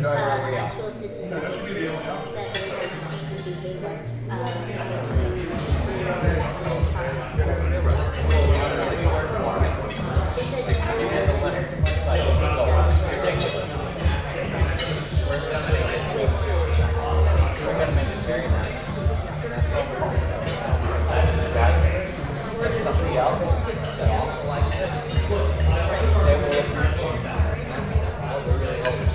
actual statistics that there's a change in behavior. Somebody else that also likes it, they will appreciate that. That's what we're really hoping.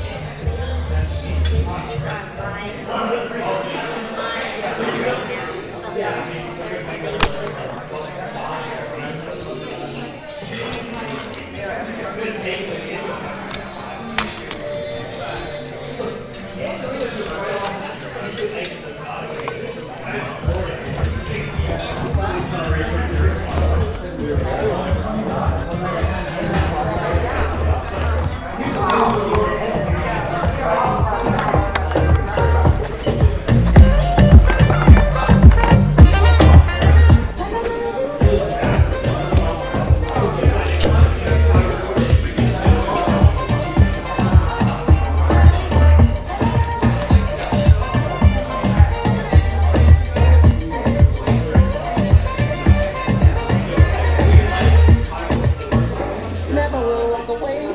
Never will walk away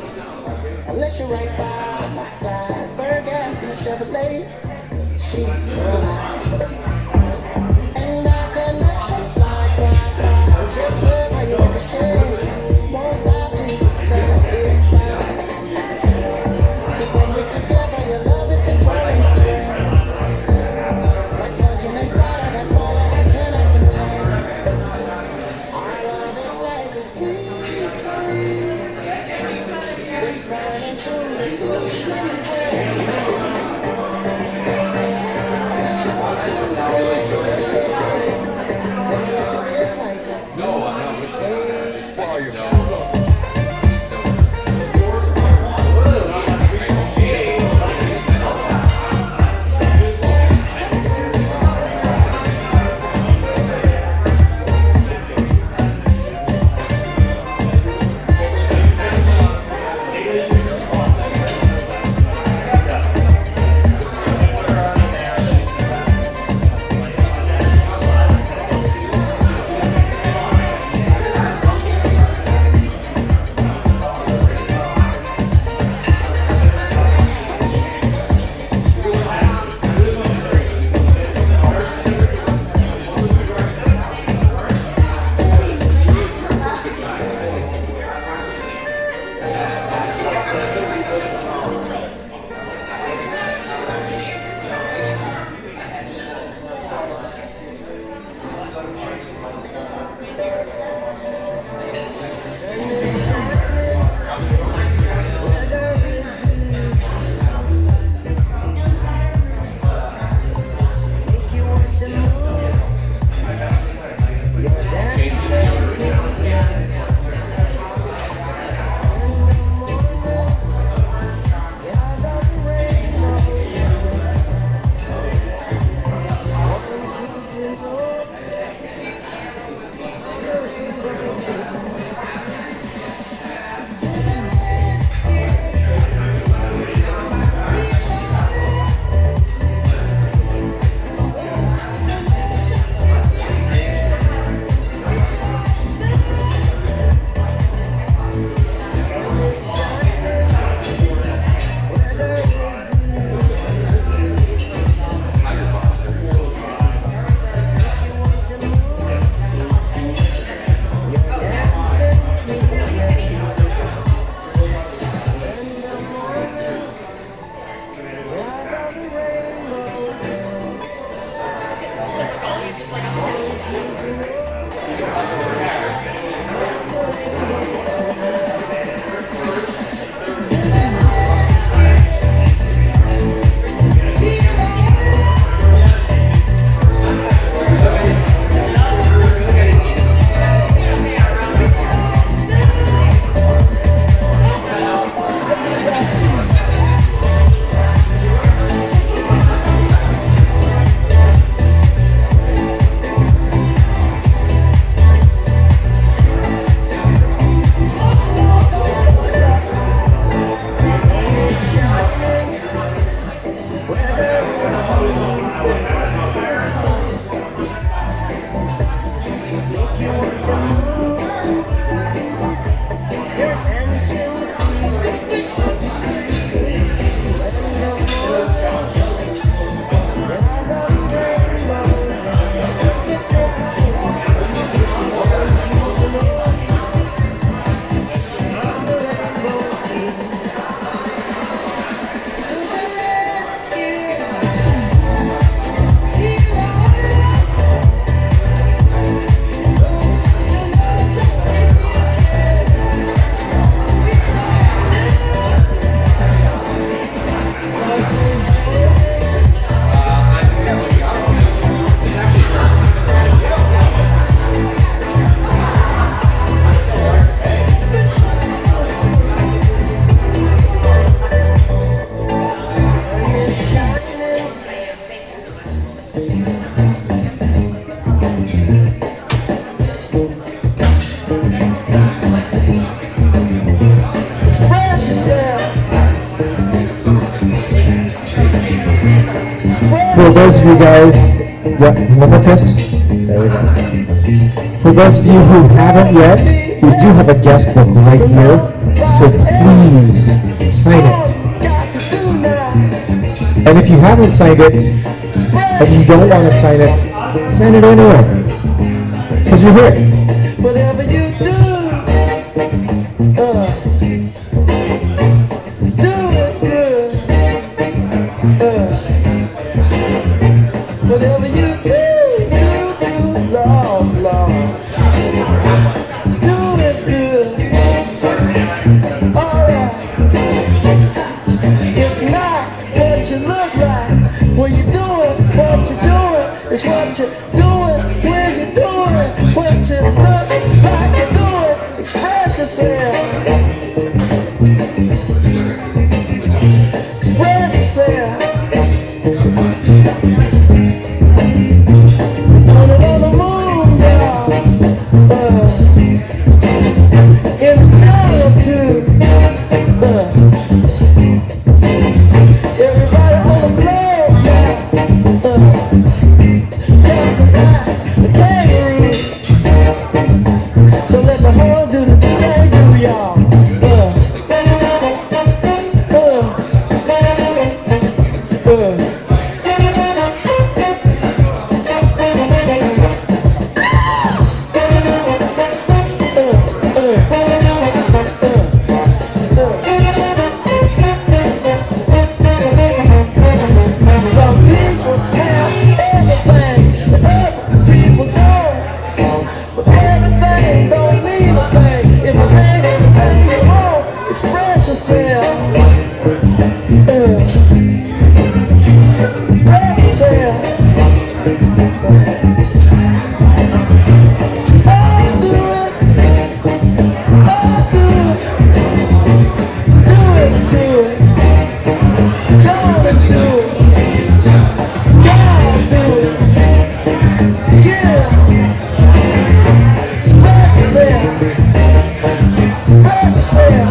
unless you're right by my side. Burn gas in a Chevrolet. She's so hot. And our connections like Wi-Fi. Just live how you ricochet. Won't stop till you satisfied. 'Cause when we're together, your love is controlling my brain. Like plunging inside of that fire I cannot contain. Our love is like a heat. It's burning through the It's like a No, I'm not wishing that. Follow your for those of you guys, what, one more kiss? There we go. For those of you who haven't yet, we do have a guest book right here, so please sign it. And if you haven't signed it, and you don't want to sign it anyway. Because you're here. Whatever you do, do it good. Whatever you do, Lord, Lord. Do it good. Alright. It's not what you look like when you're doing what you're doing. It's what you're doing when you're doing what you look like you're doing. Express yourself. Express yourself. On the moon, y'all. In the jungle too. Everybody on the floor now. The kangaroo. So let the horn do the thing do, y'all. Some people have everything, and other people don't. But everything don't mean a thing. If it ain't everything you want, express yourself. Express yourself. Oh, do it. Oh, do it. Do it to it. Go on and do it. God, do it. Yeah. Spread yourself. Spread yourself.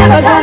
Never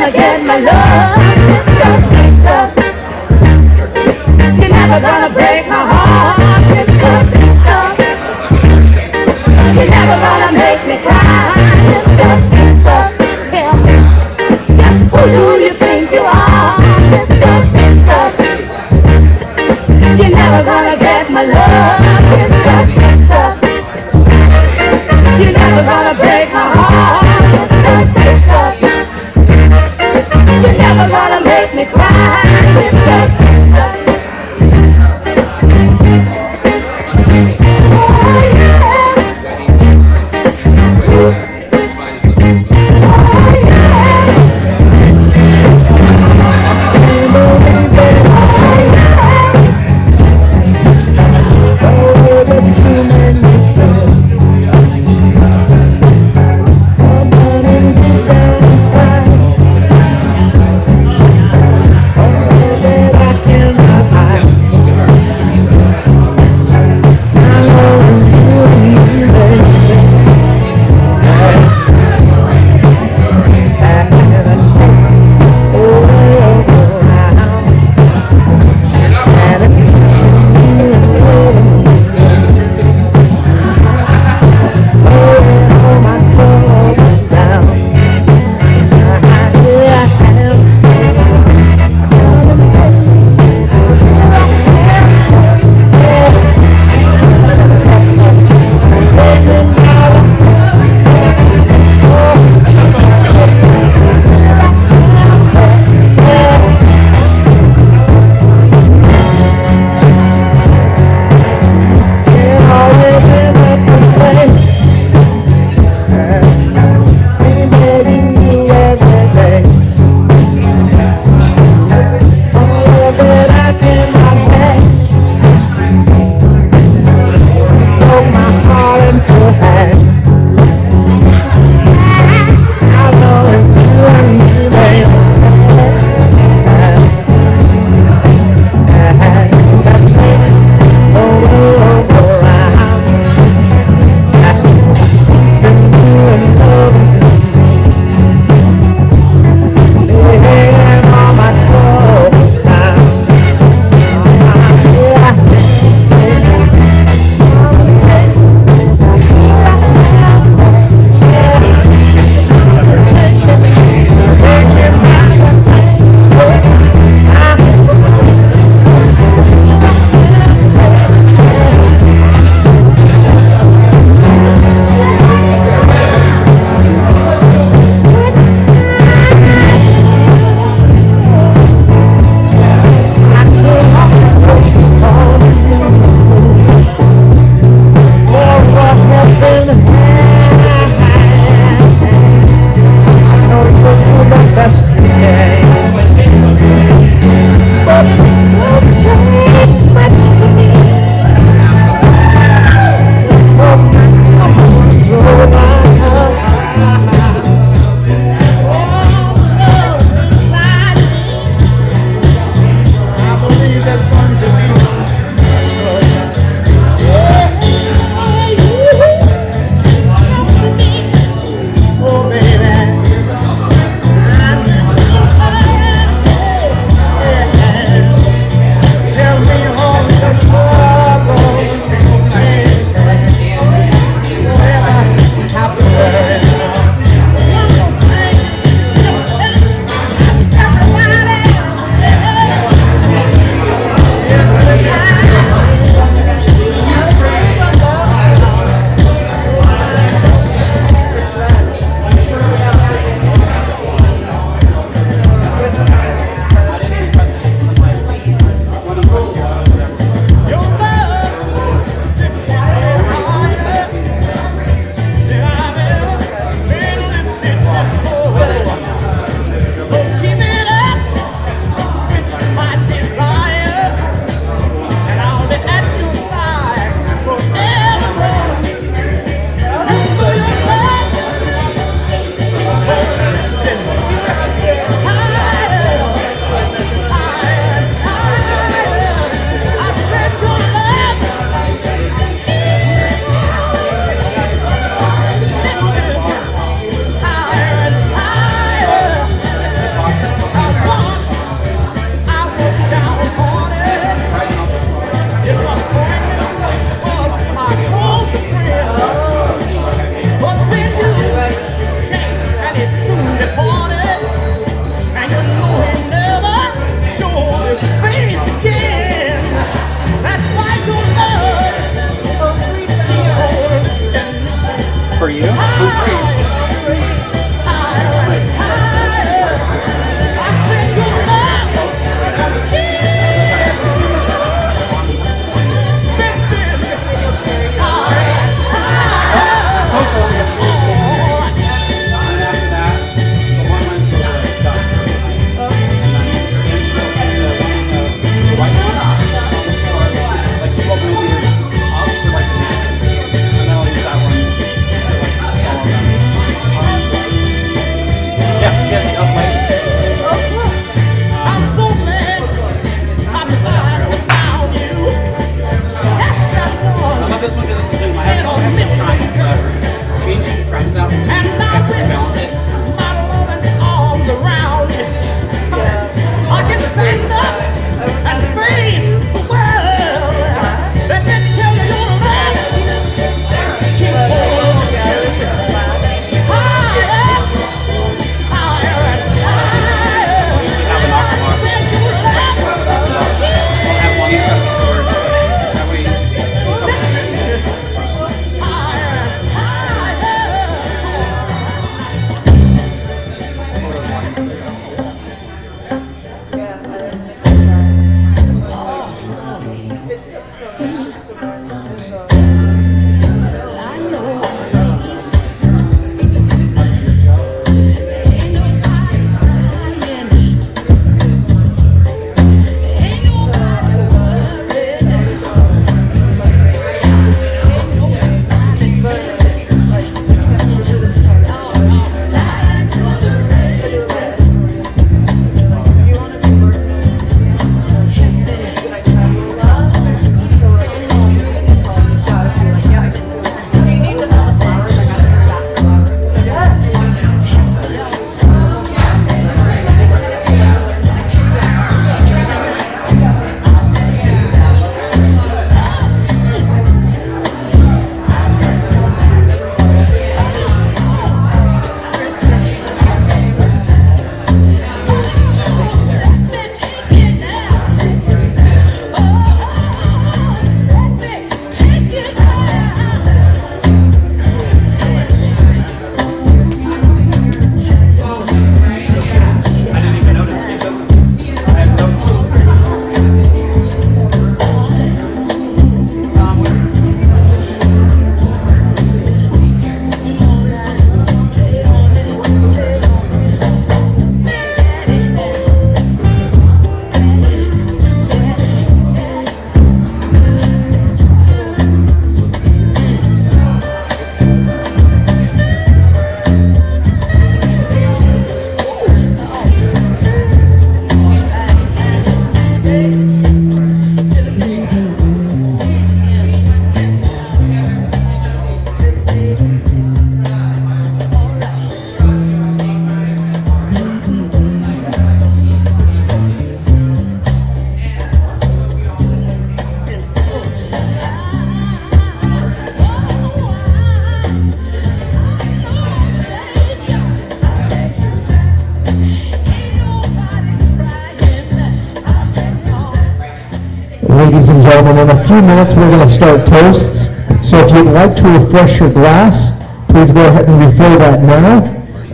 gentlemen, in a few minutes we're going to start toasts. So if you'd like to refresh your glass, please go ahead and refill that now.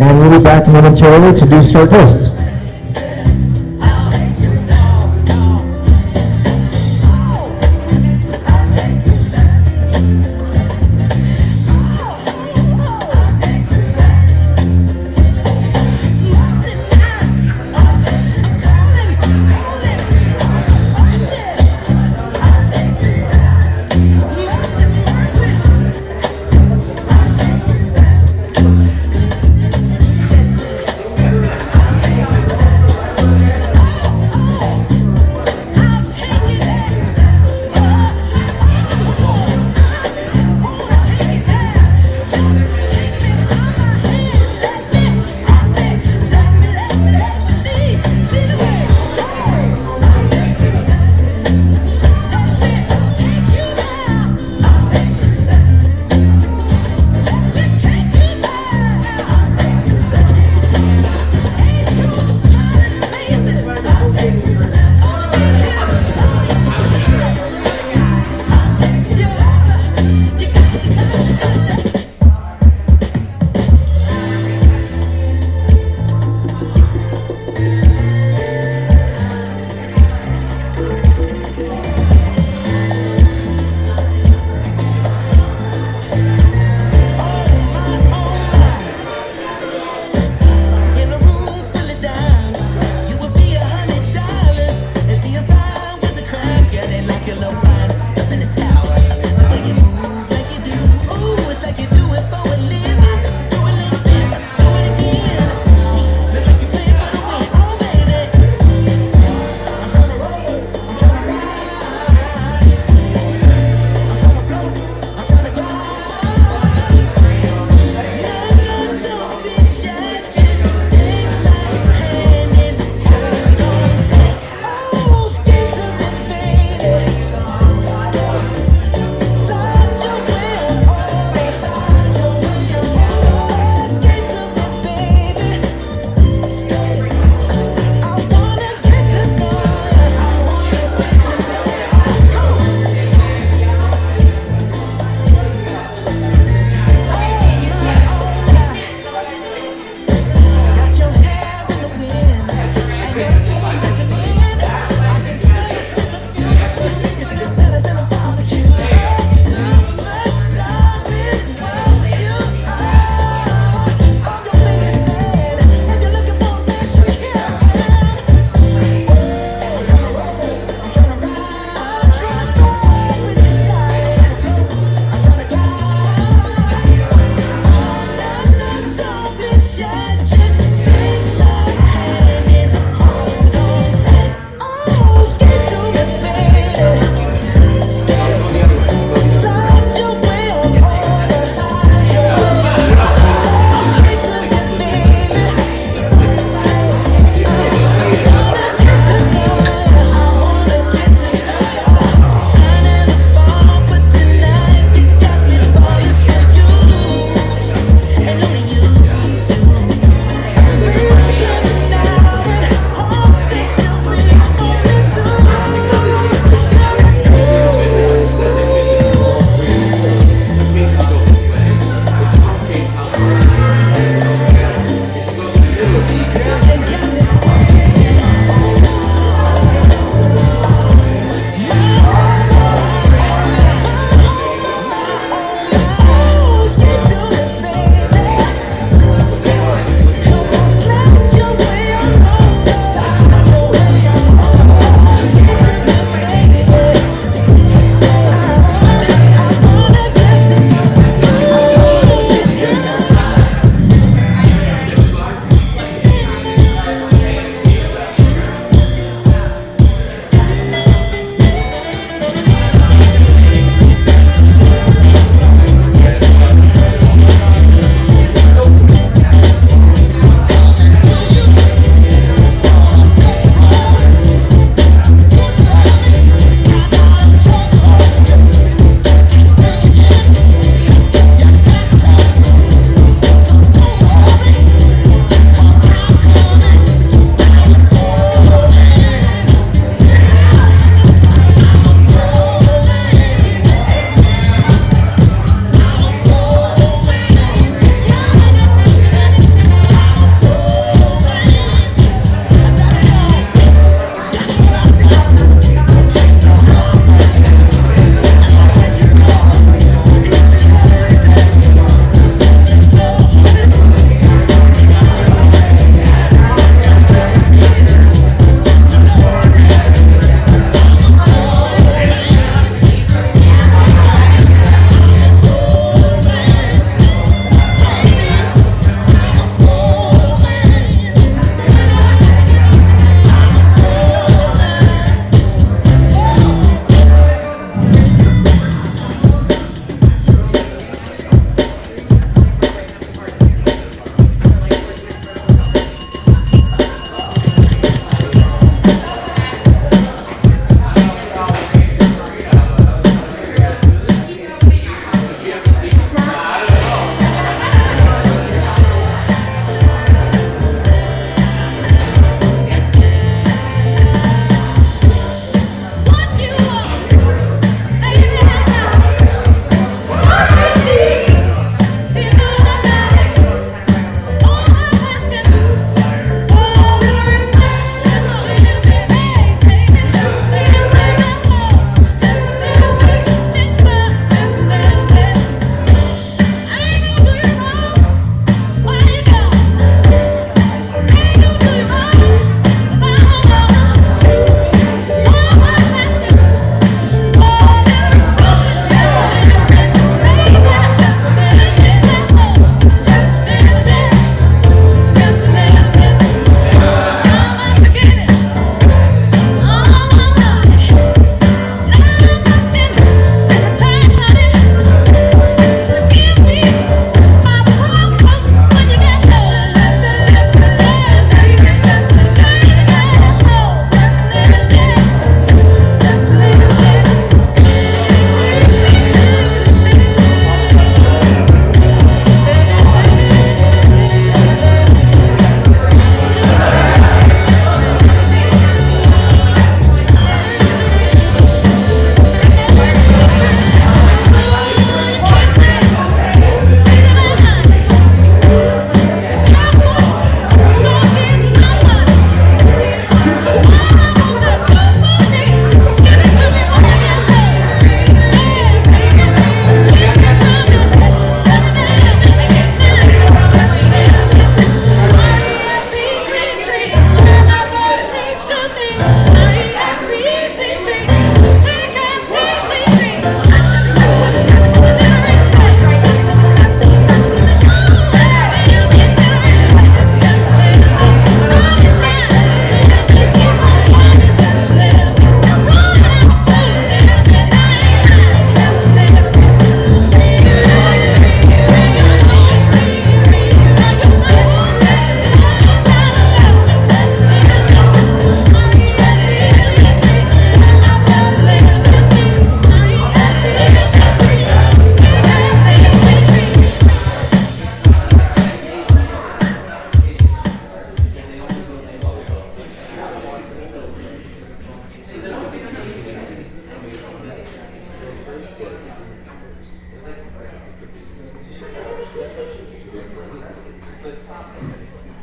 And we'll be back momentarily to do start toasts.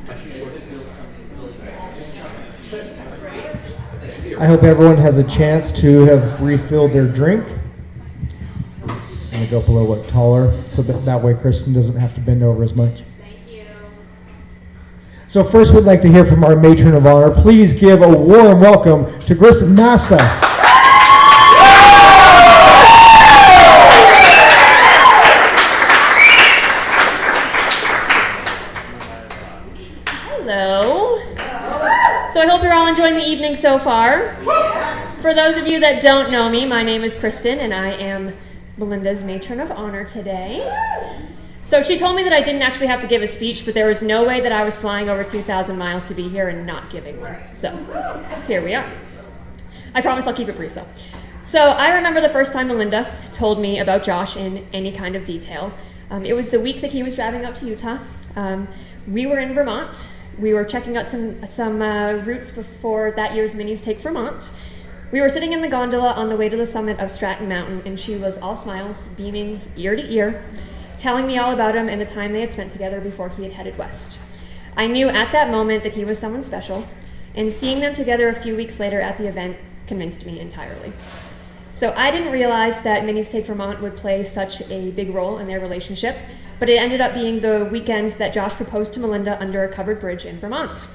I hope everyone has a chance to have refilled their drink. I'm going to go up a little bit taller so that way Kristen doesn't have to bend over as much. Thank you. So first we'd like to hear from our matron of honor. Please give a warm welcome to Kristen Nasta. Hello. So I hope you're all enjoying the evening so far. For those of you that don't know me, my name is Kristen and I am Melinda's matron of honor today. So she told me that I didn't actually have to give a speech, but there was no way that I was flying over 2,000 miles to be here and not giving one. So here we are. I promise I'll keep it brief though. So I remember the first time Melinda told me about Josh in any kind of detail. It was the week that he was driving up to Utah. We were in Vermont. We were checking out some routes before that year's Minis Take Vermont. We were sitting in the gondola on the way to the summit of Stratton Mountain, and she was all smiles, beaming ear to ear, telling me all about him and the time they had spent together before he had headed west. I knew at that moment that he was someone special, and seeing them together a few weeks later at the event convinced me entirely. So I didn't realize that Minis Take Vermont would play such a big role in their relationship, but it ended up being the weekend that Josh proposed to Melinda under a covered bridge in Vermont.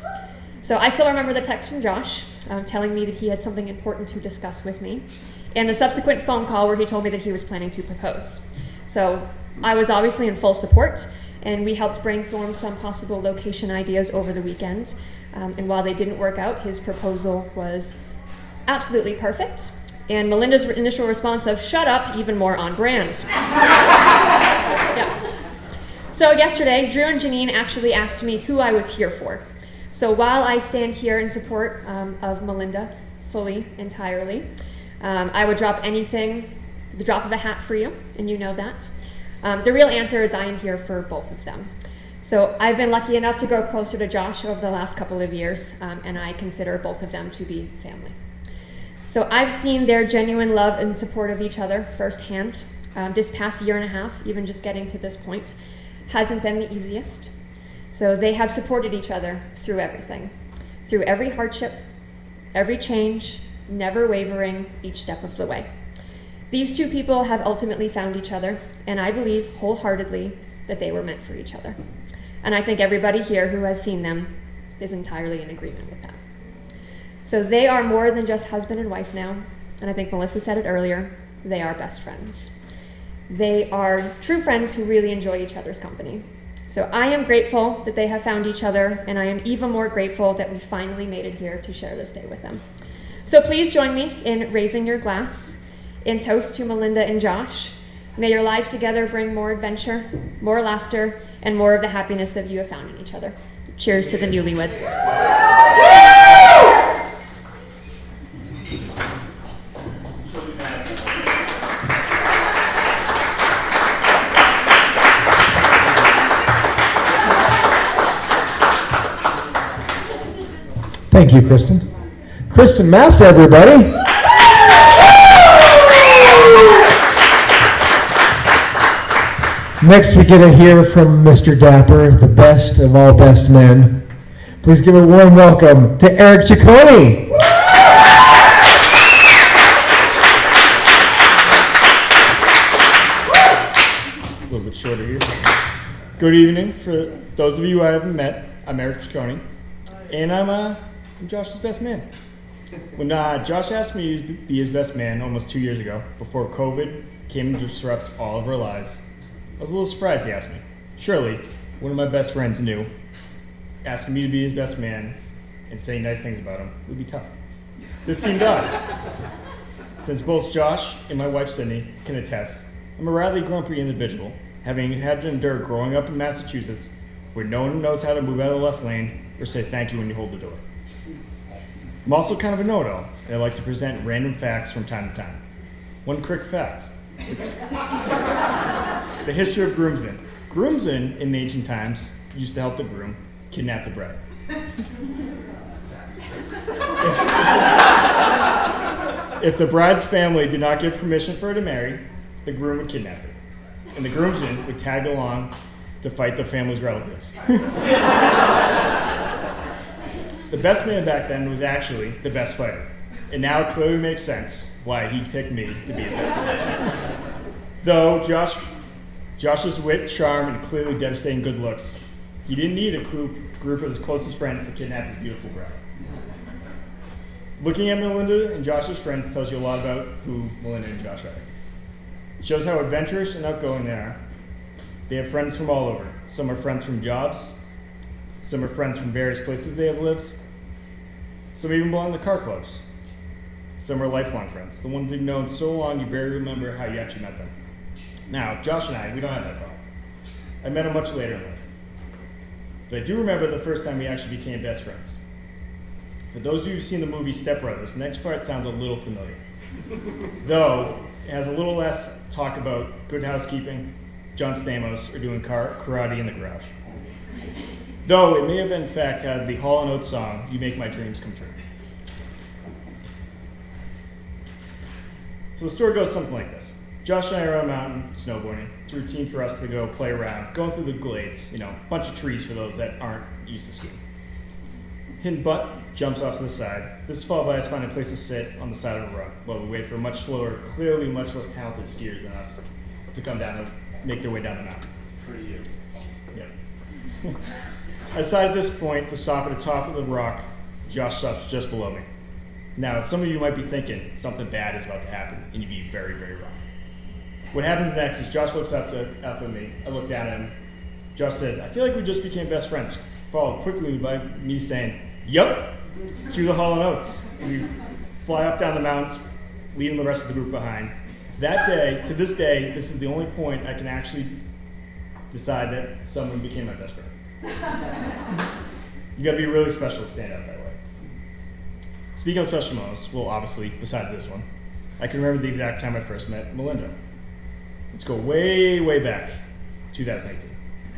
So I still remember the text from Josh telling me that he had something important to discuss with me, and the subsequent phone call where he told me that he was planning to propose. So I was obviously in full support, and we helped brainstorm some possible location ideas over the weekend. And while they didn't work out, his proposal was absolutely perfect. And Melinda's initial response of "shut up," even more on brand. Yeah. So yesterday, Drew and Janine actually asked me who I was here for. So while I stand here in support of Melinda fully, entirely, I would drop anything, the drop of a hat for you, and you know that. The real answer is I am here for both of them. So I've been lucky enough to grow closer to Josh over the last couple of years, and I consider both of them to be family. So I've seen their genuine love and support of each other firsthand. This past year and a half, even just getting to this point, hasn't been the easiest. So they have supported each other through everything, through every hardship, every change, never wavering each step of the way. These two people have ultimately found each other, and I believe wholeheartedly that they were meant for each other. And I think everybody here who has seen them is entirely in agreement with that. So they are more than just husband and wife now, and I think Melissa said it earlier, they are best friends. They are true friends who really enjoy each other's company. So I am grateful that they have found each other, and I am even more grateful that we finally made it here to share this day with them. So please join me in raising your glass in toast to Melinda and Josh. May your lives together bring more adventure, more laughter, and more of the happiness that you have found in each other. Cheers to the newlyweds. Thank you, Kristen. Kristen Masta, everybody. Next, we get to hear from Mr. Dapper, the best of all best men. Please give a warm welcome to Eric Ciccone. A little bit shorter here. Good evening. For those of you I haven't met, I'm Eric Ciccone, and I'm Josh's best man. When Josh asked me to be his best man almost 2 years ago, before COVID came to disrupt all of our lives, I was a little surprised he asked me. Surely, one of my best friends knew asking me to be his best man and saying nice things about him would be tough. This seemed odd. Since both Josh and my wife Sydney can attest, I'm a rather grumpy individual, having had to endure growing up in Massachusetts where no one knows how to move out of the left lane or say thank you when you hold the door. I'm also kind of a know-it-all, and I like to present random facts from time to time. One quick fact. The history of groomsmen. Groomsmen in ancient times used to help the groom kidnap the bride. If the bride's family did not give permission for her to marry, the groom would kidnap her, and the groomsmen would tag along to fight the family's relatives. best man back then was actually the best fighter. And now it clearly makes sense why he picked me to be his best man. Though Josh's wit, charm, and clearly devastating good looks, he didn't need a group of his closest friends to kidnap his beautiful bride. Looking at Melinda and Josh's friends tells you a lot about who Melinda and Josh are. It shows how adventurous and outgoing they are. They have friends from all over. Some are friends from jobs. Some are friends from various places they have lived. Some even belong to car clubs. Some are lifelong friends, the ones you've known so long you barely remember how you actually met them. Now, Josh and I, we don't have that problem. I met him much later in life. But I do remember the first time we actually became best friends. For those of you who've seen the movie Step Brothers, the next part sounds a little familiar. Though, it has a little less talk about Good Housekeeping, John Stamos, or doing karate in the garage. Though, it may have in fact had the Hall & Oates song, You Make My Dreams Come True. So the story goes something like this. Josh and I are on a mountain, snowboarding. It's routine for us to go play around, going through the glades, a bunch of trees for those that aren't used to skiing. Hidden butt jumps off to the side. This is followed by us finding a place to sit on the side of a rug while we wait for much slower, clearly much less talented skiers than us to come down and make their way down the mountain. Pretty you. Yeah. I decide at this point to stop at the top of the rock. Josh stops just below me. Now, some of you might be thinking something bad is about to happen, and you'd be very, very wrong. What happens next is Josh looks up at me. I look down at him. Josh says, I feel like we just became best friends. Followed quickly by me saying, yup, through the Hall & Oates. And we fly up down the mountains, leaving the rest of the group behind. That day, to this day, this is the only point I can actually decide that someone became my best friend. You gotta be really special to stand out that way. Speaking of special moments, well, obviously, besides this one, I can remember the exact time I first met Melinda. Let's go way, way back, 2018.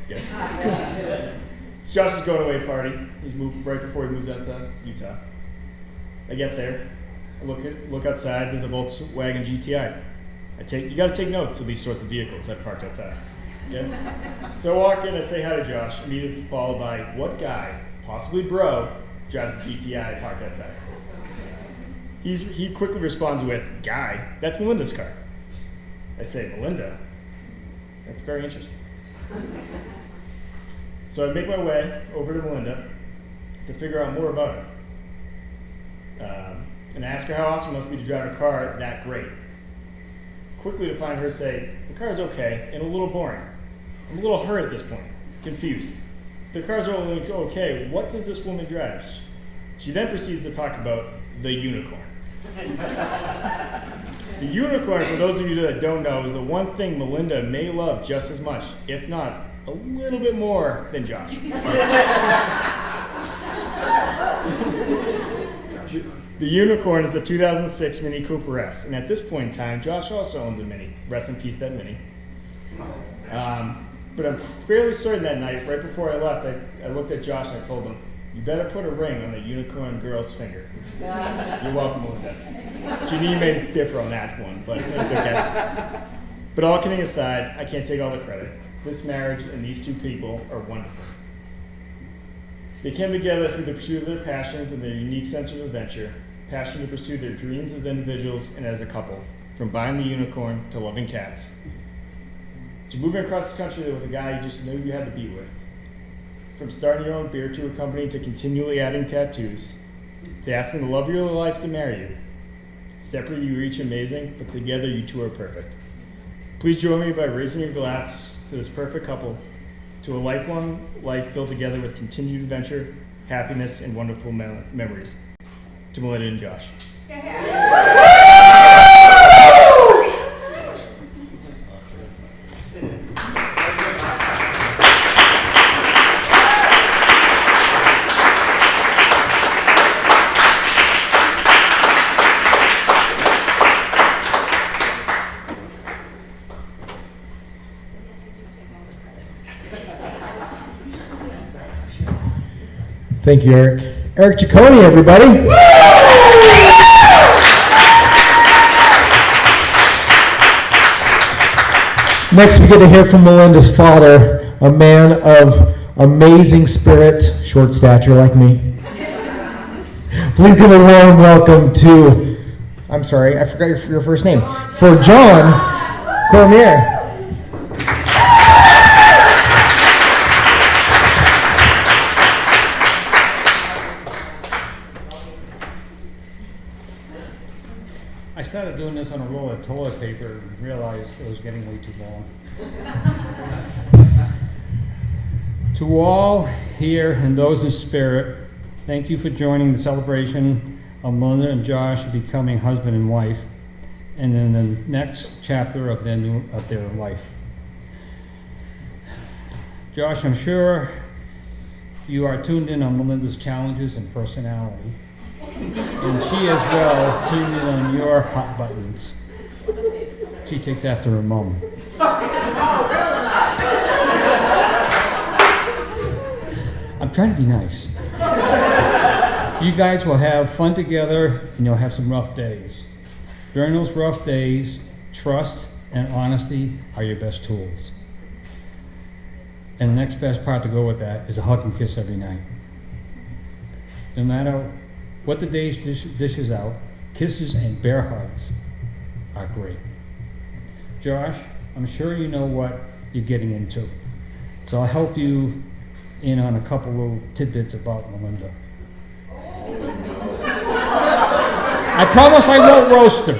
Yeah. It's Josh's going away party. He's moved right before he moves out to Utah. I get there, I look outside. There's a Volkswagen GTI. You got to take notes of these sorts of vehicles that parked outside. Yeah. So I walk in, I say hi to Josh, immediately followed by what guy, possibly bro, drives a GTI parked outside. He quickly responds with, "Guy, that's Melinda's car." I say, "Melinda? That's very interesting." So I make my way over to Melinda to figure out more about her. And I ask her how awesome it must be to drive a car that great. Quickly to find her say, "The car is okay and a little boring." I'm a little hurt at this point, confused. If the car's only okay, what does this woman drive? She then proceeds to talk about the unicorn. The unicorn, for those of you that don't know, is the one thing Melinda may love just as much, if not a little bit more than Josh. The unicorn is a 2006 Mini Cooper S, and at this point in time, Josh also owns a Mini. Rest in peace, that Mini. But I'm fairly certain that night, right before I left, I looked at Josh and I told him, "You better put a ring on the unicorn girl's finger." You're welcome, Melinda. Janine may differ on that one, but it's okay. But all kidding aside, I can't take all the credit. This marriage and these two people are wonderful. They came together through the pursuit of their passions and their unique sense of adventure, passion to pursue their dreams as individuals and as a couple, from buying the unicorn to loving cats, to moving across the country with a guy you just knew you had to be with, from starting your own beer tour company to continually adding tattoos, to asking the love of your life to marry you. Separately, you each amazing, but together you two are perfect. Please join me by raising your glass to this perfect couple, to a lifelong life filled together with continued adventure, happiness, and wonderful memories. To Melinda and Josh. Thank you, Eric. Eric Ciccone, everybody. Next, we get to hear from Melinda's father, a man of amazing spirit, short stature like me, Please give a warm welcome to, I'm sorry, I forgot your first name, for John Cormier. I started doing this on a roll of toilet paper and realized it was getting way too long. To all here and those in spirit, thank you for joining the celebration of Melinda and Josh becoming husband and wife, and in the next chapter of their life. Josh, I'm sure you are tuned in on Melinda's challenges and personality, and she as well tuned in on your hot buttons. She takes after her mom. I'm trying to be nice. You guys will have fun together and you'll have some rough days. During those rough days, trust and honesty are your best tools. And the next best part to go with that is a hug and kiss every night. No matter what the day dishes out, kisses and bear hugs are great. Josh, I'm sure you know what you're getting into. So I'll help you in on a couple little tidbits about Melinda. I promise I won't roast her.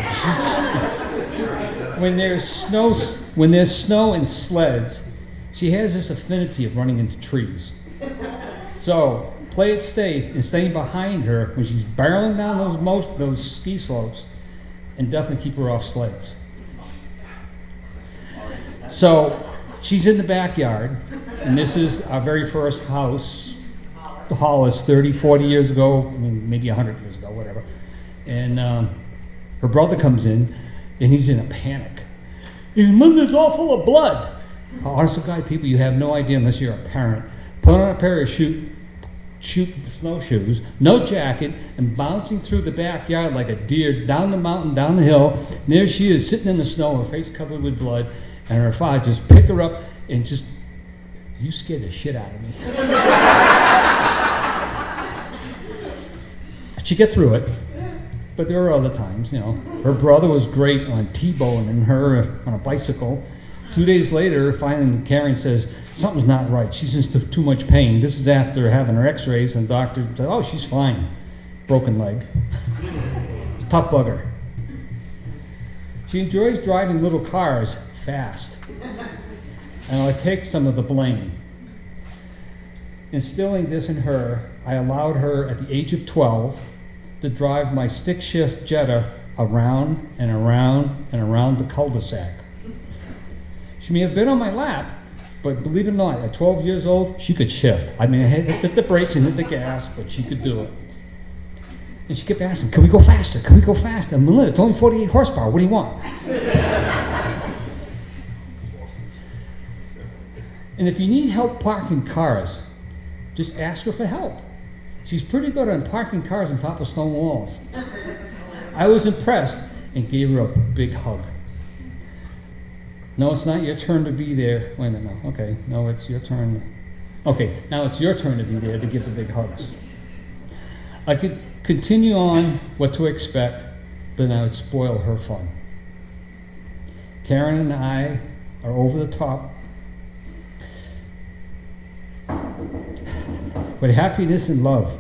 When there's snow and sleds, she has this affinity of running into trees. So play it safe and stay behind her when she's barreling down those ski slopes, and definitely keep her off sleds. So she's in the backyard, and this is our very first house. The hall is 30, 40 years ago, I mean, maybe 100 years ago, whatever. And her brother comes in, and he's in a panic. His mother's all full of blood. Honest to God, people, you have no idea unless you're a parent. Put on a pair of snowshoes, no jacket, and bouncing through the backyard like a deer, down the mountain, down the hill. And there she is, sitting in the snow, her face covered with blood, and her father just picked her up and just, you scared the shit out of me. She get through it, but there are other times, you know. Her brother was great on T-boning her on a bicycle. 2 days later, finally Karen says, something's not right. She's in too much pain. This is after having her x-rays, and the doctor said, oh, she's fine. Broken leg. Tough bugger. She enjoys driving little cars fast. And I take some of the blame. Instilling this in her, I allowed her at the age of 12 to drive my stick shift Jetta around and around and around the cul-de-sac. She may have been on my lap, but believe it or not, at 12 years old, she could shift. I mean, I had to hit the brakes and hit the gas, but she could do it. And she kept asking, can we go faster? Can we go faster? And Melinda, it's only 48 horsepower. What do you want? And if you need help parking cars, just ask her for help. She's pretty good on parking cars on top of stone walls. I was impressed and gave her a big hug. No, it's not your turn to be there. Wait a minute, no. Okay, no, it's your turn. Okay, now it's your turn to be there to give the big hugs. I could continue on what to expect, but I would spoil her fun. Karen and I are over the top with happiness and love,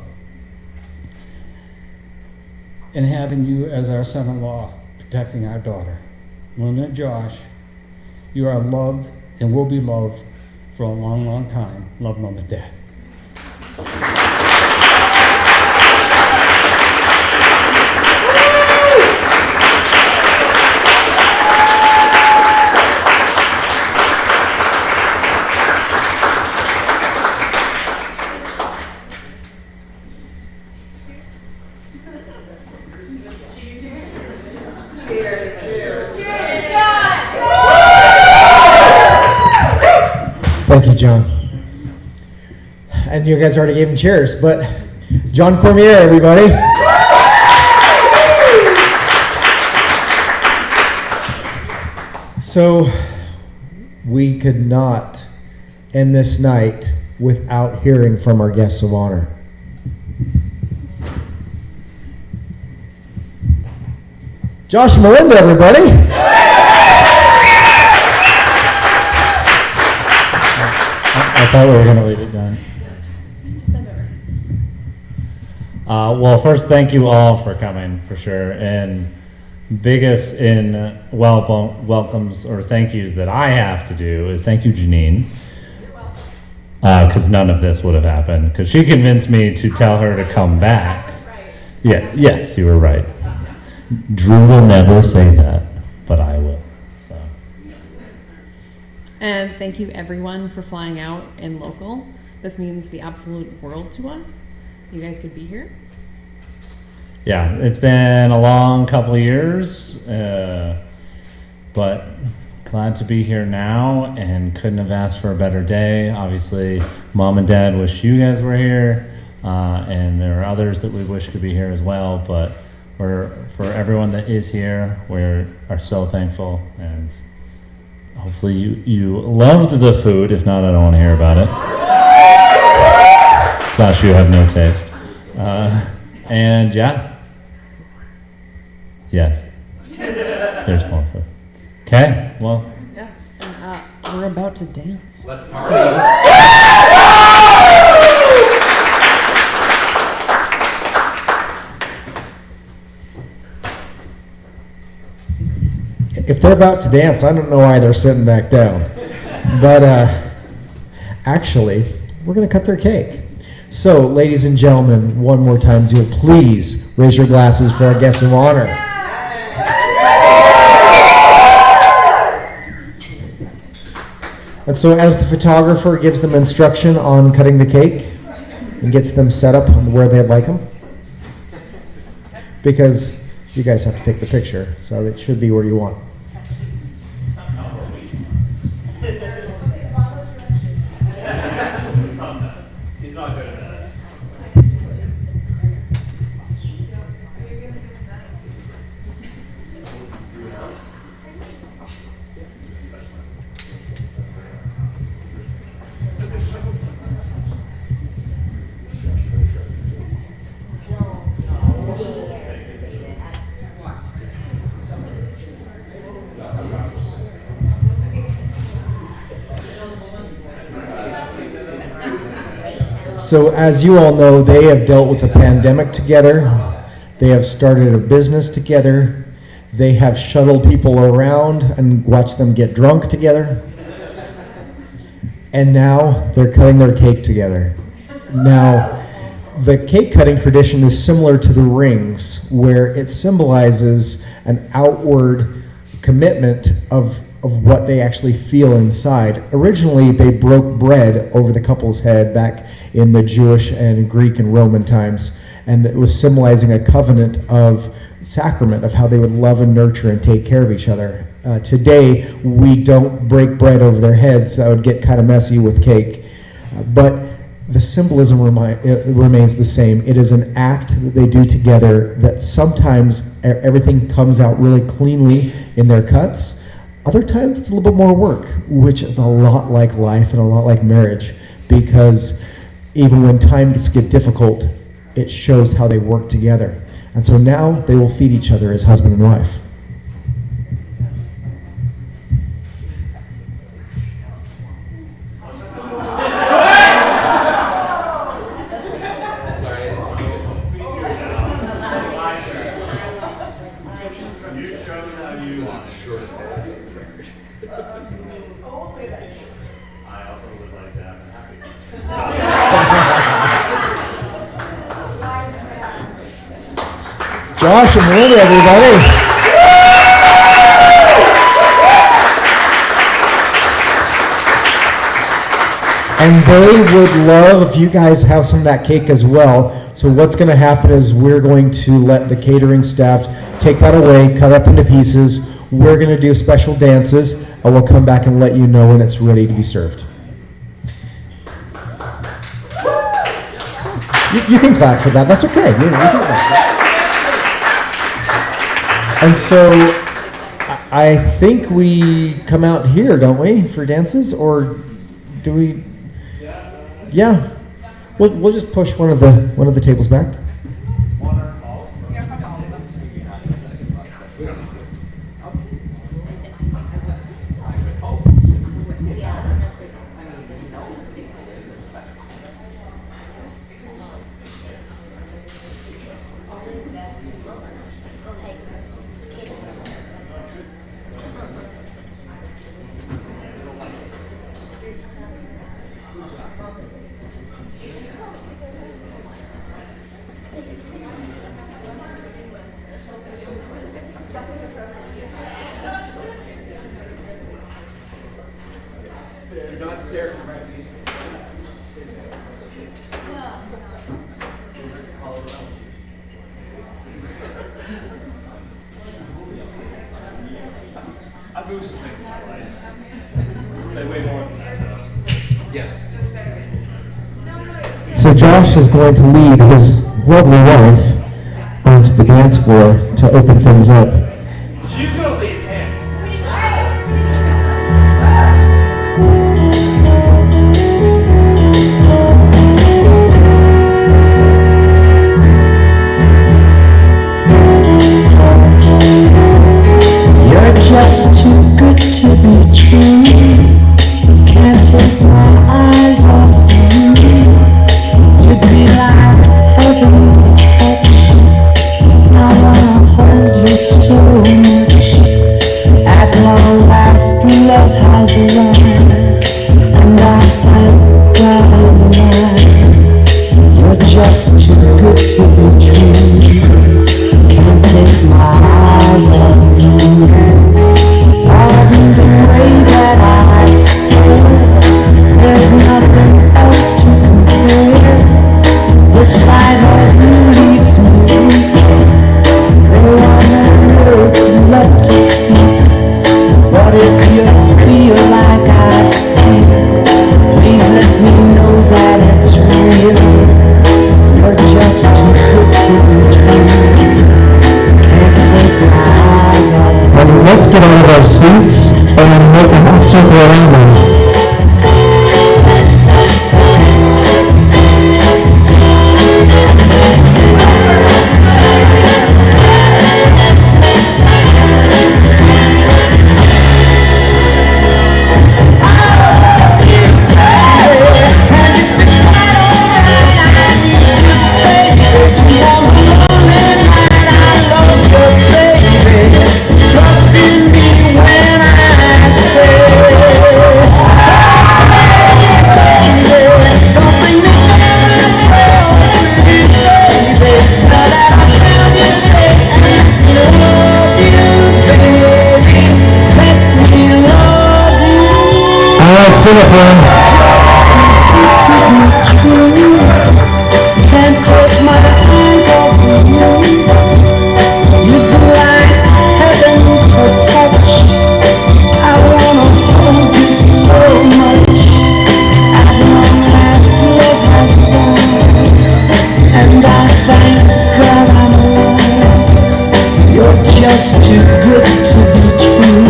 and having you as our son-in-law, protecting our daughter. Melinda and Josh, you are loved and will be loved for a long, long time. Love, Mom and Dad. Thank you, John. And you guys already gave him cheers, but John Cormier, everybody. So we could not end this night without hearing from our guests of honor. Josh and Melinda, everybody. I thought we were going to leave it done. Well, first, thank you all for coming, for sure. And biggest in welcomes or thank yous that I have to do is thank you, Janine. Because none of this would have happened. Because she convinced me to tell her to come back. Yeah, yes, you were right. Drew will never say that, but I will. So. And thank you everyone for flying out in local. This means the absolute world to us. You guys could be here. Yeah, it's been a long couple of years, but glad to be here now and couldn't have asked for a better day. Obviously, Mom and Dad wish you guys were here, and there are others that we wish could be here as well, but for everyone that is here, we are so thankful, and hopefully you loved the food. If not, I don't want to hear about it. Sasha, you have no taste. And yeah. Yes. There's more food. Okay, well. Yeah. And we're about to dance. Let's If they're about to dance, I don't know why they're sitting back down. But actually, we're going to cut their cake. So, ladies and gentlemen, one more time, you'll please raise your glasses for our guest of honor. And so as the photographer gives them instruction on cutting the cake and gets them set up where they'd like them, because you guys have to take the picture, so it should be where you want. He's not good at that. So as you all know, they have dealt with the pandemic together. They have started a business together. They have shuttled people around and watched them get drunk together. And now they're cutting their cake together. Now, the cake cutting tradition is similar to the rings, where it symbolizes an outward commitment of what they actually feel inside. Originally, they broke bread over the couple's head back in the Jewish and Greek and Roman times, and it was symbolizing a covenant of sacrament of how they would love and nurture and take care of each other. Today, we don't break bread over their heads. That would get kind of messy with cake. But the symbolism remains the same. It is an act that they do together that sometimes everything comes out really cleanly in their cuts. Other times it's a little bit more work, which is a lot like life and a lot like marriage, because even when times get difficult, it shows how they work together. And so now they will feed each other as husband and wife. Josh and Melinda, everybody. And they would love if you guys have some of that cake as well. So what's going to happen is we're going to let the catering staff take that away, cut up into pieces. We're going to do special dances, and we'll come back and let you know when it's ready to be served. You can clap for that. That's okay. You can clap. And so I think we come out here, don't we, for dances, or do we? Yeah. We'll just push one of the tables back. move some things in my life. Like way more than that, though. Yes. So Josh is going to lead his lovely wife onto the dance floor to open things up. She's gonna leave him. You're just too good to be true. Can't take my eyes off you. You'd be like heaven to touch. I wanna hold you so much. At long last, love has arrived, and I thank God I'm alive. You're just too good to be true. Can't take my eyes off you. Pardon the way that I stare. There's nothing else to compare. The sight of you leaves me weak. There are no words left to speak. What if you feel like I feel? Please let me know that it's real. You're just too good to be true. Can't take my eyes off you. And let's get out of our seats and make a half circle around them. Sing it for him. Can't take my eyes off you. You'd be like heaven to touch. I wanna hold you so much. At long last, love has won, and I thank God I'm alive. You're just too good to be true.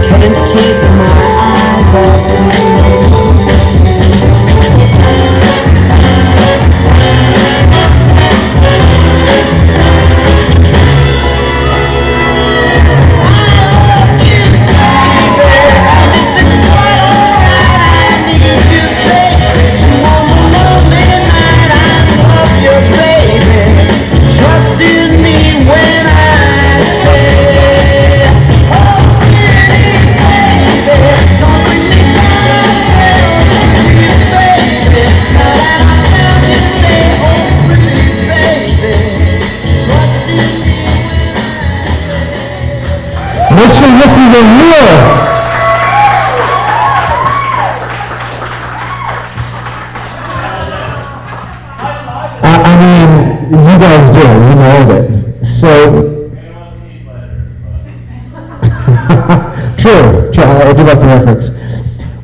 Can't take my eyes off you. Mr. and Mrs. O'Neill. I mean, you guys do, you know it. So, true, I'll give up the reference.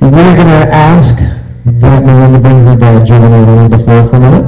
We're going to ask that Melinda bring her dad, Julian, on the floor for a minute.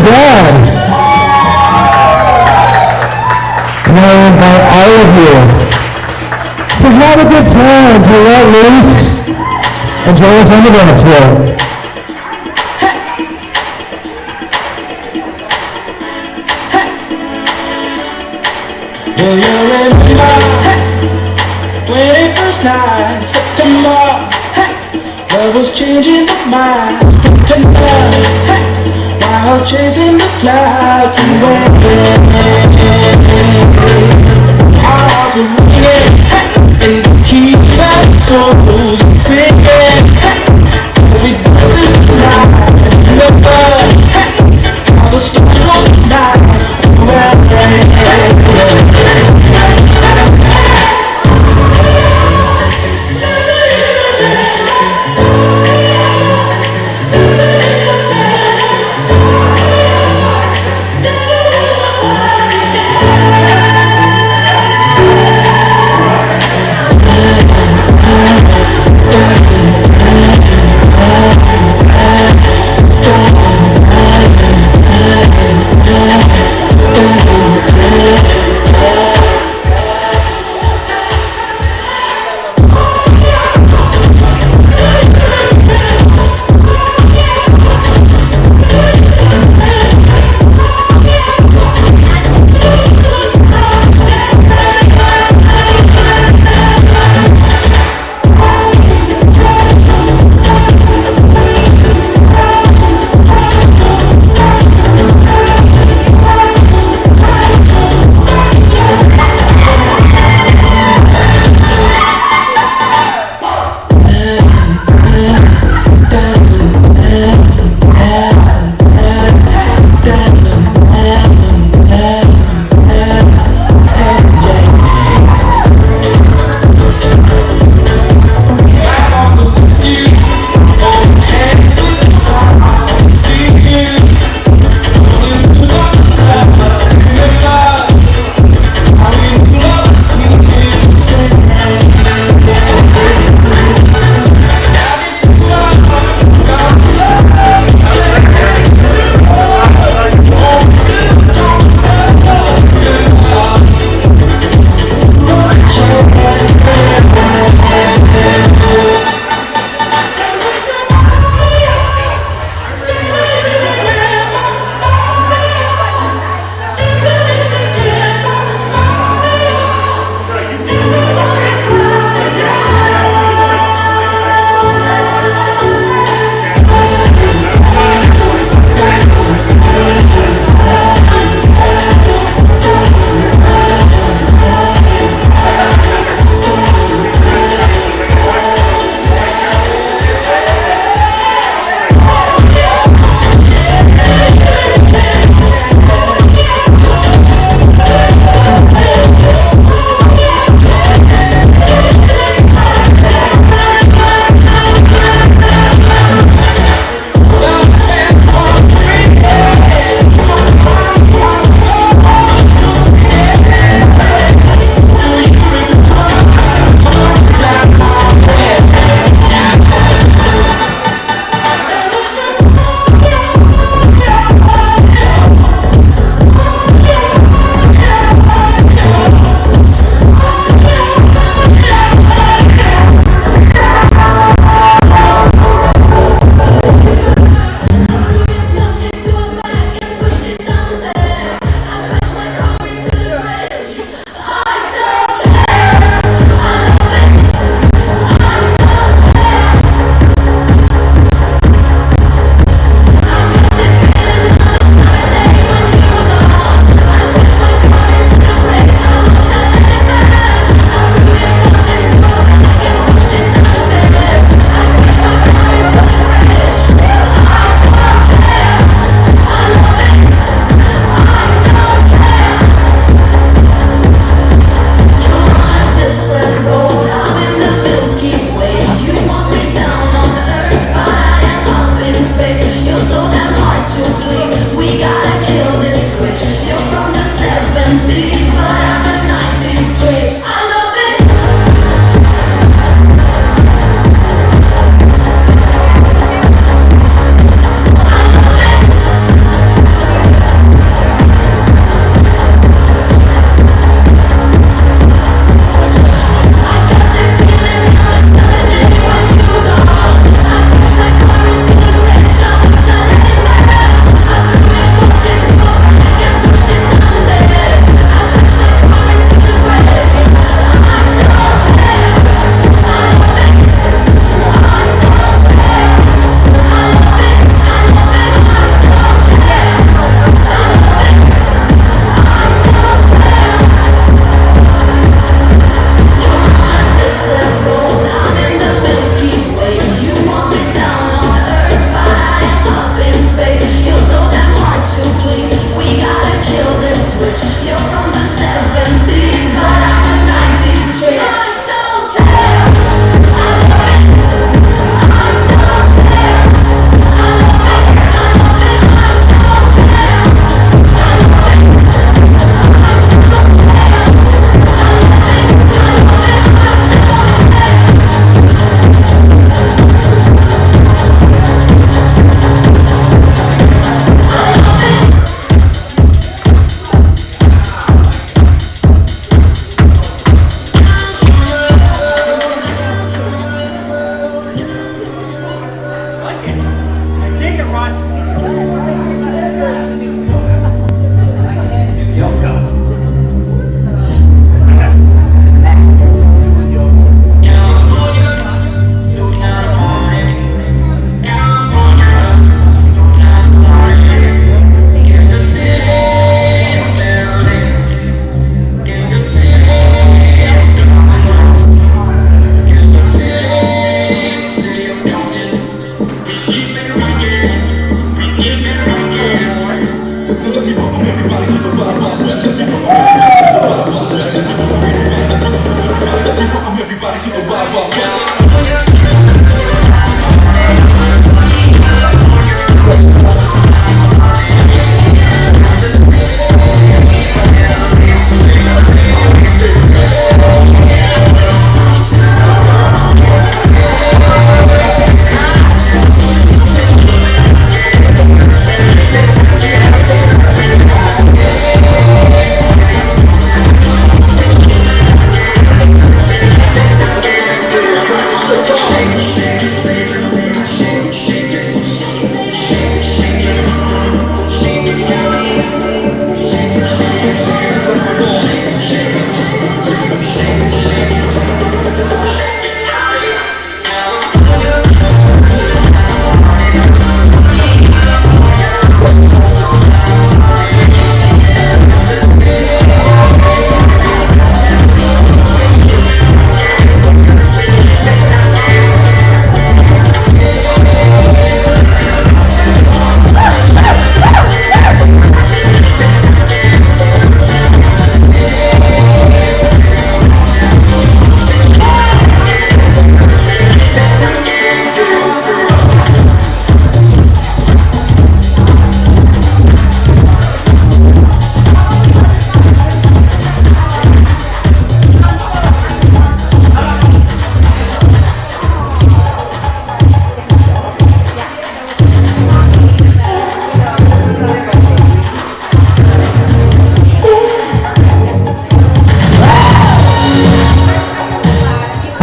dad. And I invite all of you to have a good time, to let loose, and join us on the dance floor. Do you remember 21st night, September? Love was changing the minds, pretender, while chasing the clouds away. Our hearts were ringing, and the key that souls singing. We danced in the night, in the bud, all the stars were night.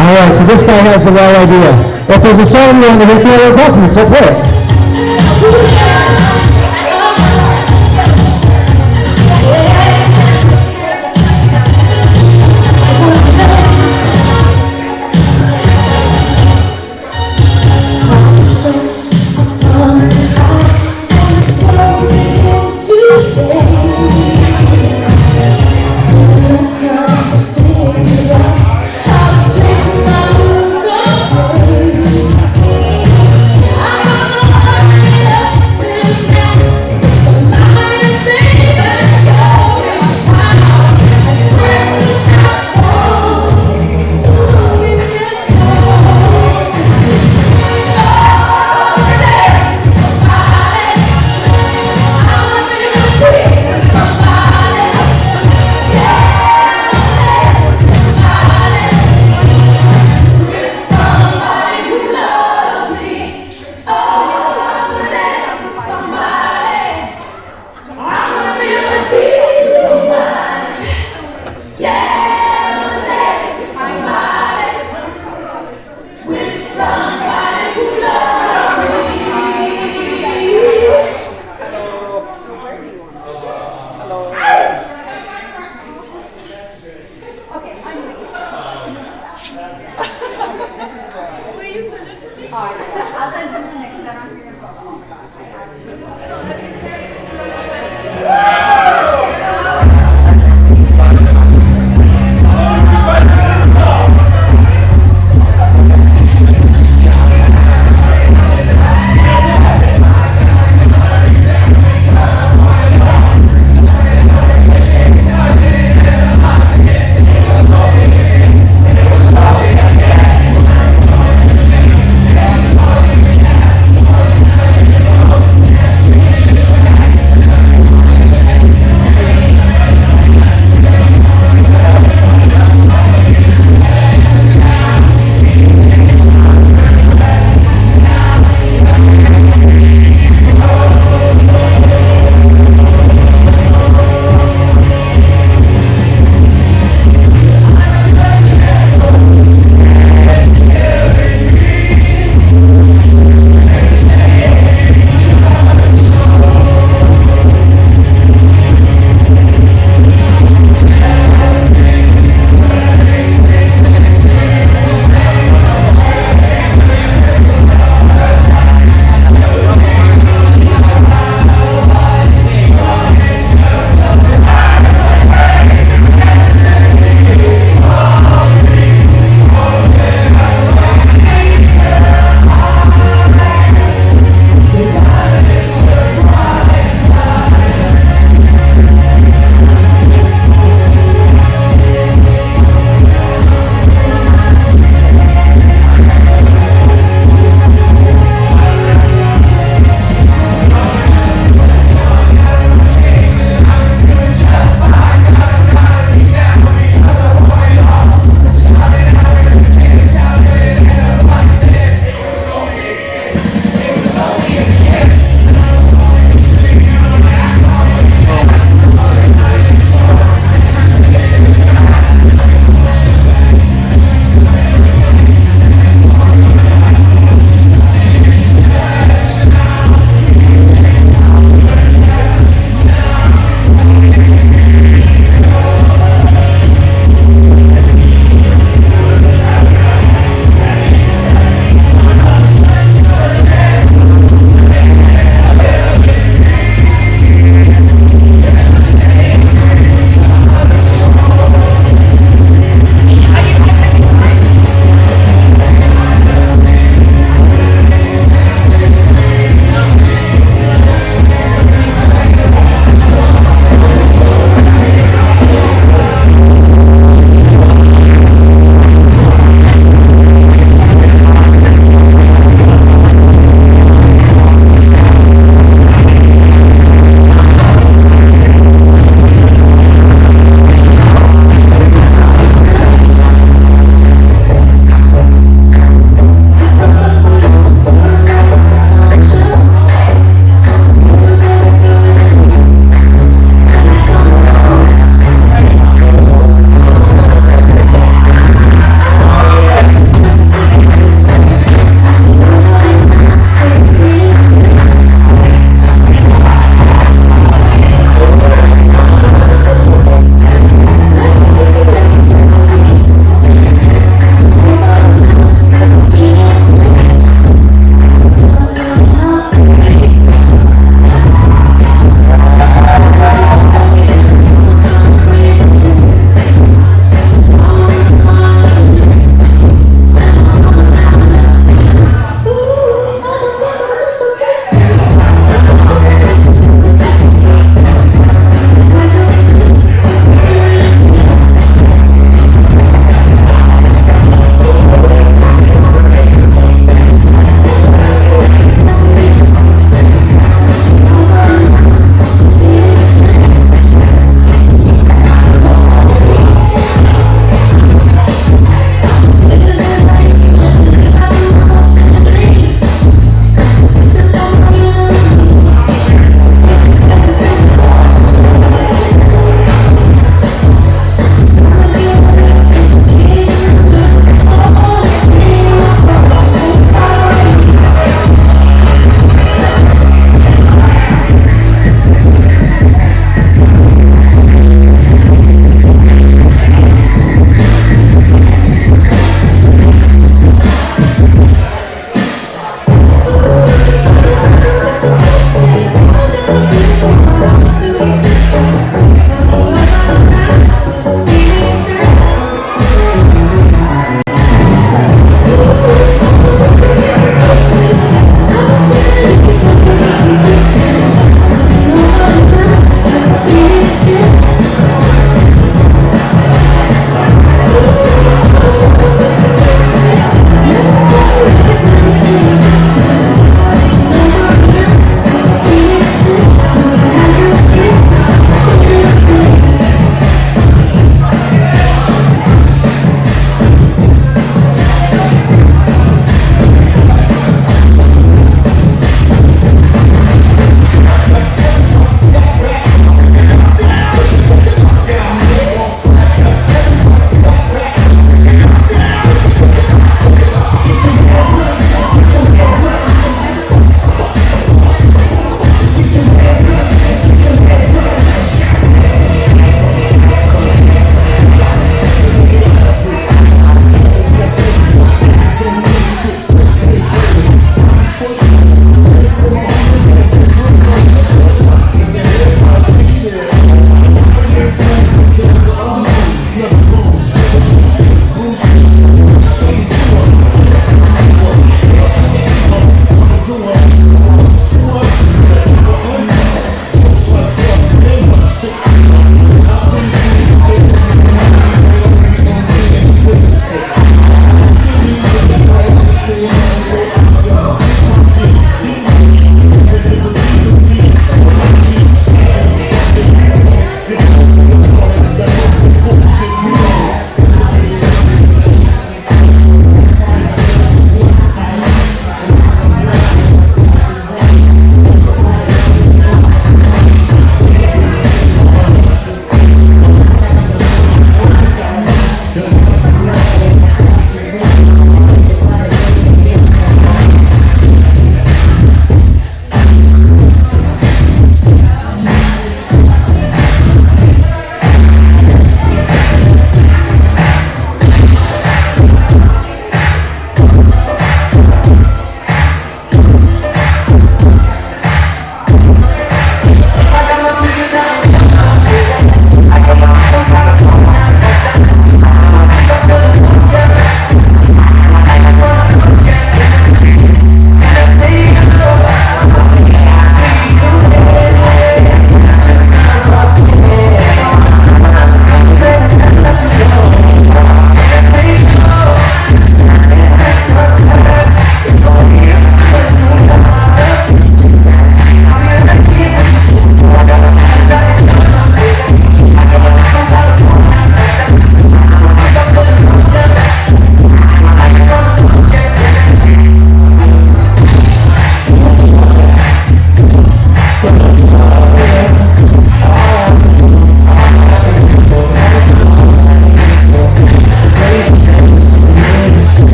Alright, so this guy has the right idea. If there's a song you want to hear, talk to me, so play it.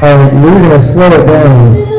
Alright, we're gonna slow it down.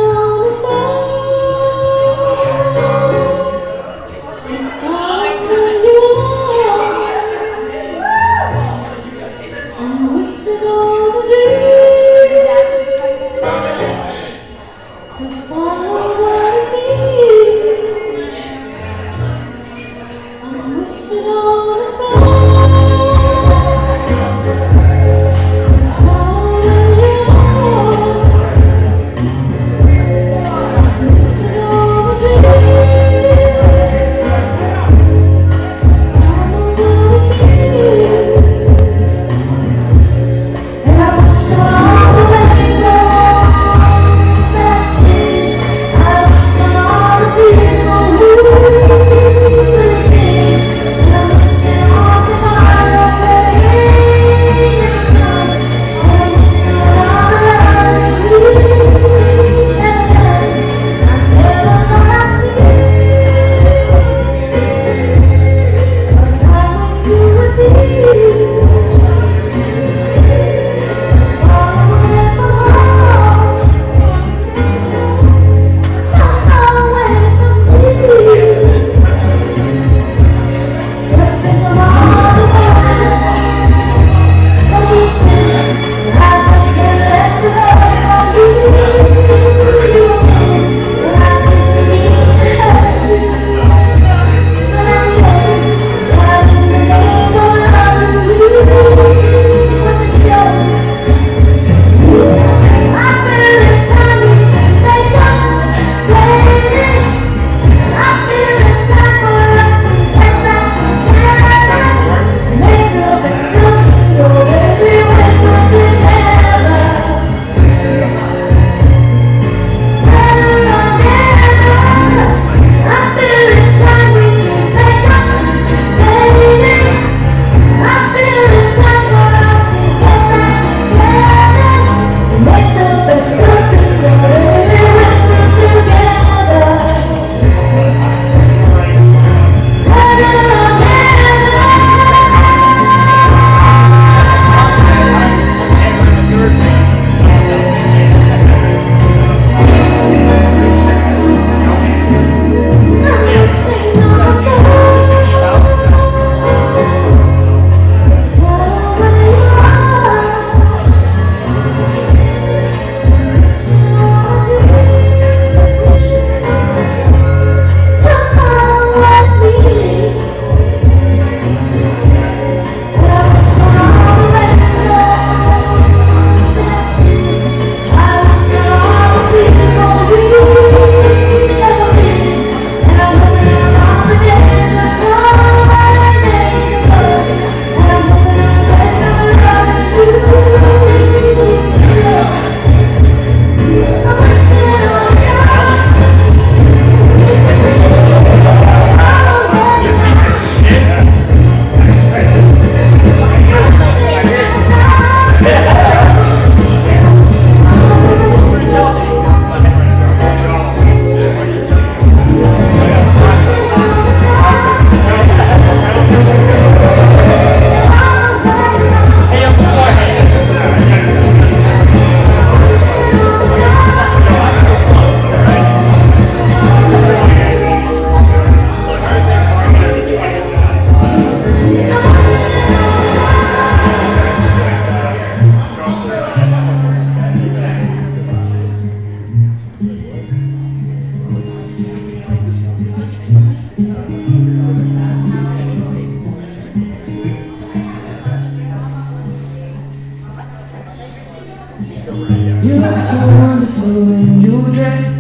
You look so wonderful in your dress.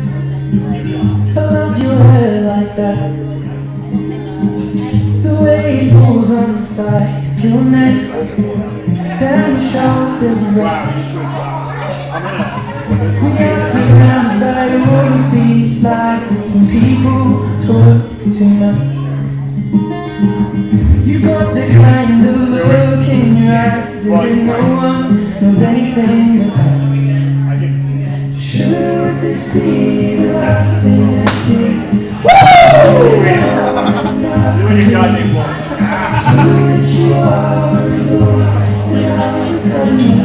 I love your hair like that. The way it falls on the side of your neck, down your shoulders and back. We are surrounded by all of these lights and people talk too much. You got the kind of look in your eyes as if no one knows anything about us. Should this be the last thing I see? Woo! So that you are is all that I need.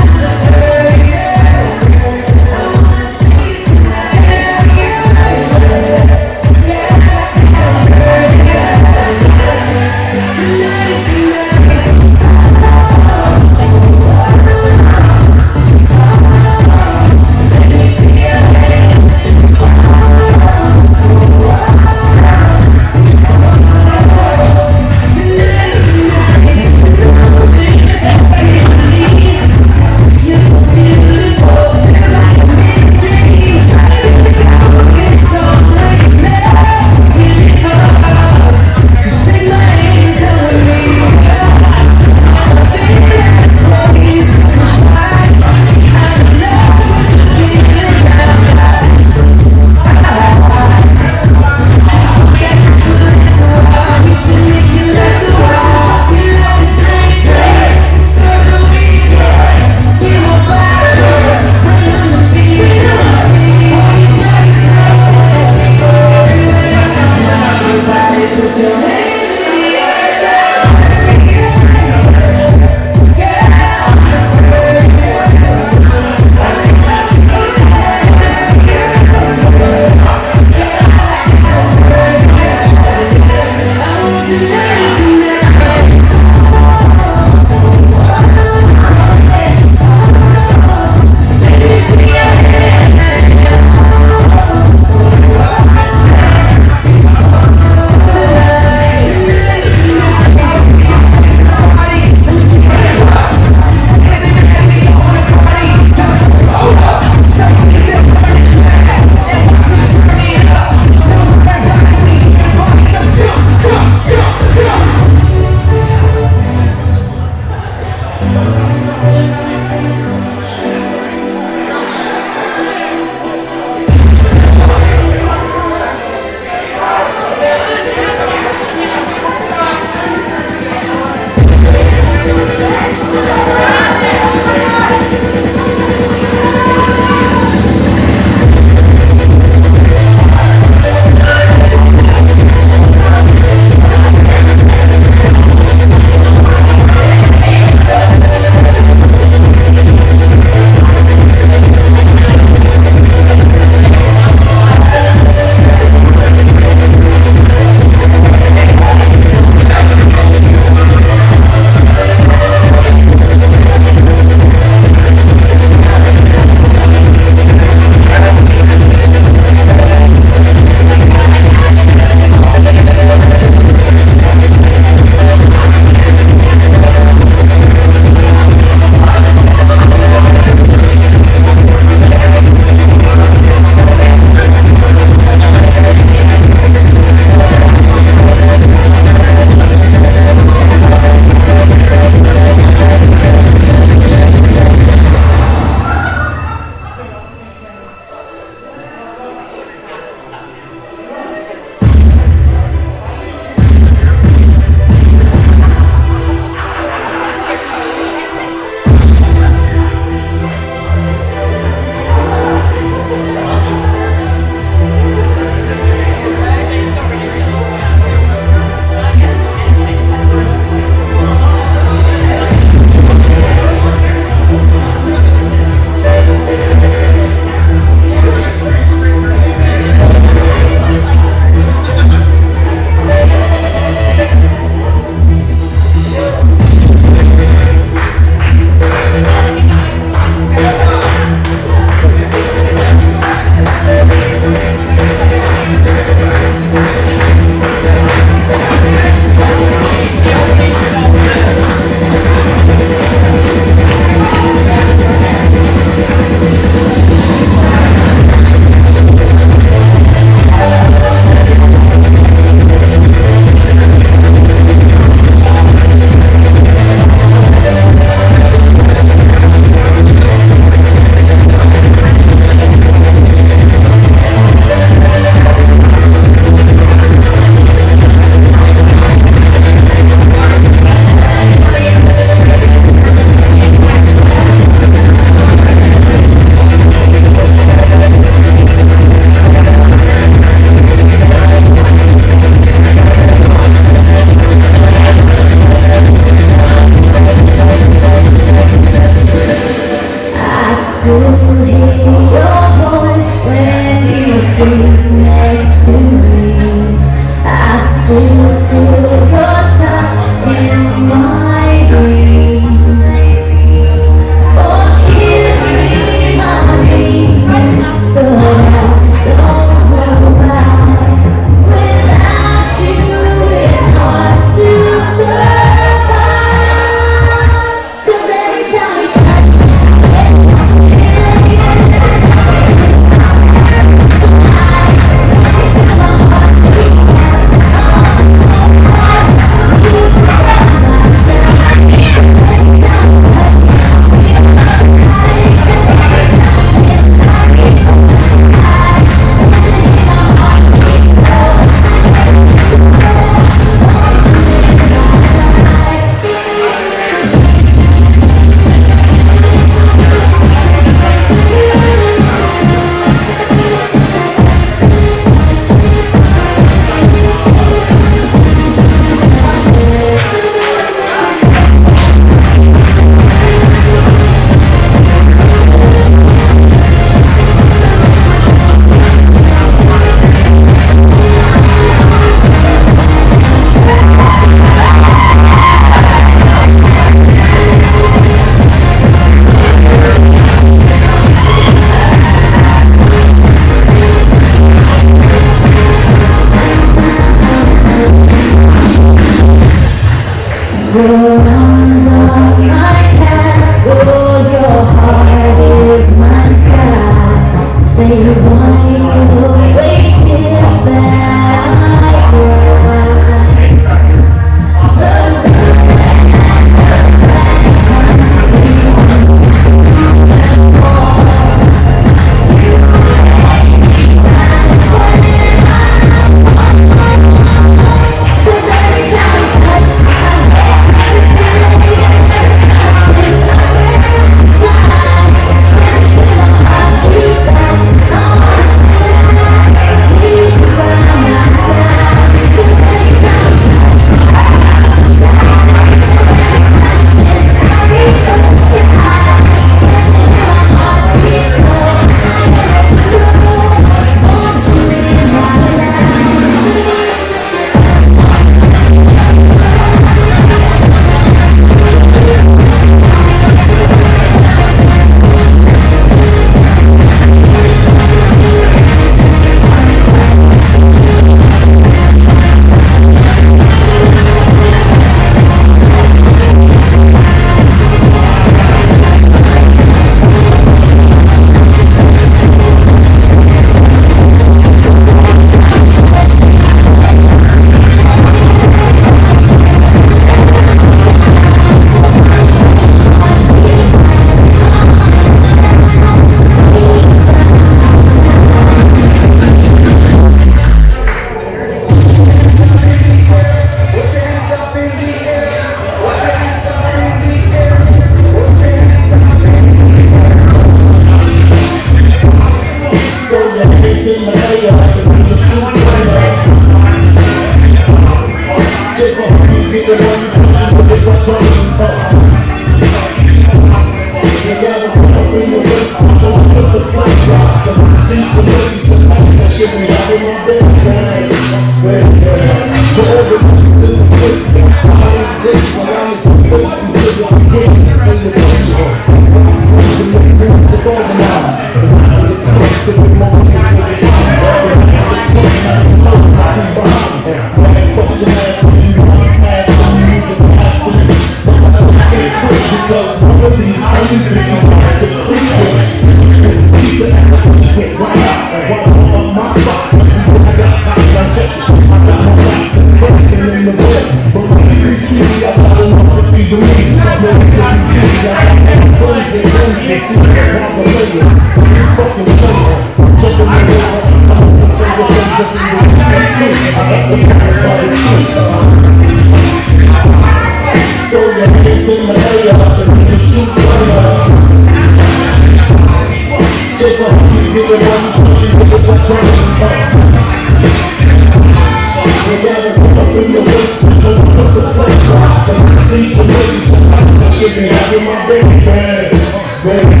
Baby,